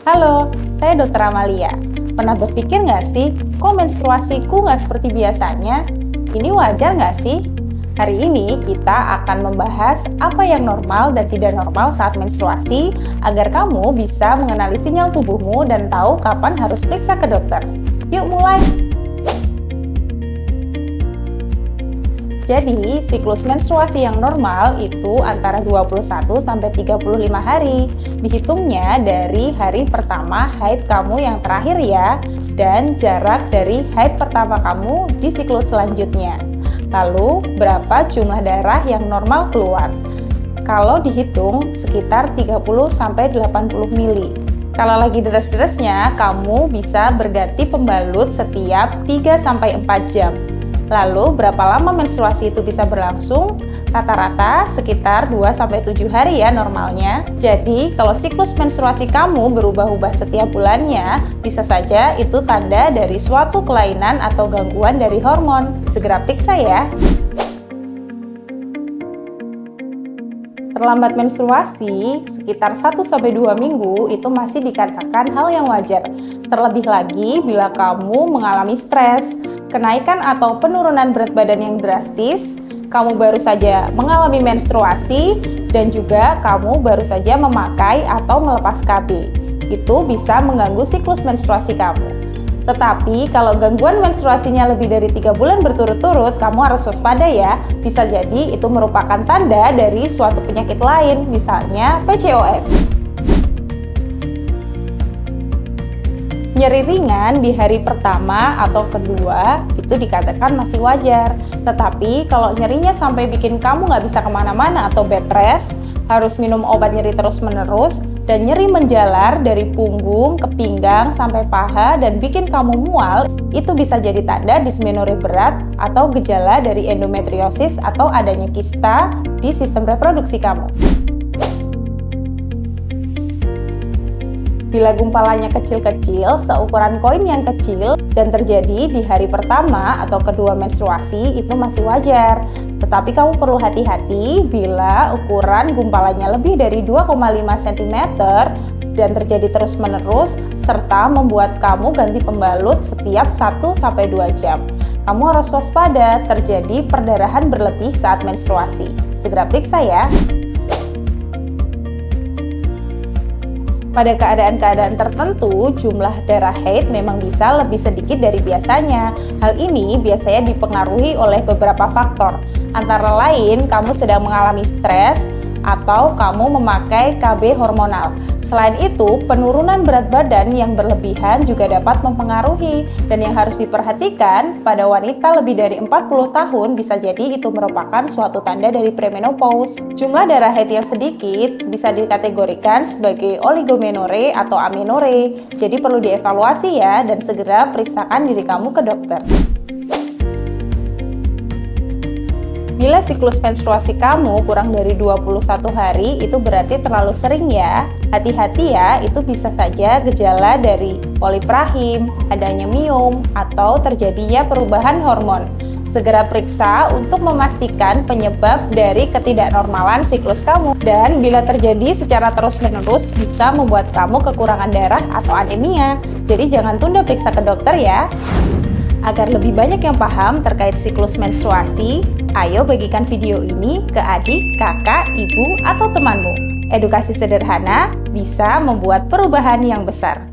Halo, saya Dr. Amalia. Pernah berpikir nggak sih, kok menstruasiku nggak seperti biasanya? Ini wajar nggak sih? Hari ini kita akan membahas apa yang normal dan tidak normal saat menstruasi, agar kamu bisa mengenali sinyal tubuhmu dan tahu kapan harus periksa ke dokter. Yuk mulai! Jadi, siklus menstruasi yang normal itu antara 21 sampai 35 hari. Dihitungnya dari hari pertama haid kamu yang terakhir ya, dan jarak dari haid pertama kamu di siklus selanjutnya. Lalu, berapa jumlah darah yang normal keluar? Kalau dihitung, sekitar 30 sampai 80 mili. Kalau lagi deres-deresnya, kamu bisa berganti pembalut setiap 3 sampai 4 jam. Lalu, berapa lama menstruasi itu bisa berlangsung? Rata-rata sekitar 2-7 hari ya normalnya. Jadi, kalau siklus menstruasi kamu berubah-ubah setiap bulannya, bisa saja itu tanda dari suatu kelainan atau gangguan dari hormon. Segera periksa ya. Terlambat menstruasi sekitar 1-2 minggu itu masih dikatakan hal yang wajar. Terlebih lagi bila kamu mengalami stres, kenaikan atau penurunan berat badan yang drastis, kamu baru saja mengalami menstruasi, dan juga kamu baru saja memakai atau melepas KB. Itu bisa mengganggu siklus menstruasi kamu. Tetapi kalau gangguan menstruasinya lebih dari 3 bulan berturut-turut, kamu harus waspada ya. Bisa jadi itu merupakan tanda dari suatu penyakit lain, misalnya PCOS. Nyeri ringan di hari pertama atau kedua itu dikatakan masih wajar. Tetapi kalau nyerinya sampai bikin kamu nggak bisa kemana-mana atau bed rest, harus minum obat nyeri terus-menerus, dan nyeri menjalar dari punggung ke pinggang sampai paha dan bikin kamu mual, itu bisa jadi tanda dismenorrhea berat atau gejala dari endometriosis atau adanya kista di sistem reproduksi kamu. Bila gumpalannya kecil-kecil, seukuran koin yang kecil, dan terjadi di hari pertama atau kedua menstruasi, itu masih wajar. Tetapi kamu perlu hati-hati bila ukuran gumpalannya lebih dari 2,5 cm dan terjadi terus-menerus, serta membuat kamu ganti pembalut setiap 1-2 jam. Kamu harus waspada terjadi perdarahan berlebih saat menstruasi. Segera periksa ya. Pada keadaan-keadaan tertentu, jumlah darah haid memang bisa lebih sedikit dari biasanya. Hal ini biasanya dipengaruhi oleh beberapa faktor, antara lain kamu sedang mengalami stres atau kamu memakai KB hormonal. Selain itu, penurunan berat badan yang berlebihan juga dapat mempengaruhi, dan yang harus diperhatikan pada wanita lebih dari 40 tahun bisa jadi itu merupakan suatu tanda dari premenopause. Jumlah darah haid yang sedikit bisa dikategorikan sebagai oligomenorrhea atau amenorrhea. Jadi perlu dievaluasi ya, dan segera periksakan diri kamu ke dokter. Bila siklus menstruasi kamu kurang dari 21 hari, itu berarti terlalu sering ya. Hati-hati ya, itu bisa saja gejala dari polip rahim, adanya miom, atau terjadinya perubahan hormon. Segera periksa untuk memastikan penyebab dari ketidaknormalan siklus kamu. Dan bila terjadi secara terus-menerus, bisa membuat kamu kekurangan darah atau anemia. Jadi jangan tunda periksa ke dokter ya. Agar lebih banyak yang paham terkait siklus menstruasi, ayo bagikan video ini ke adik, kakak, ibu, atau temanmu. Edukasi sederhana bisa membuat perubahan yang besar.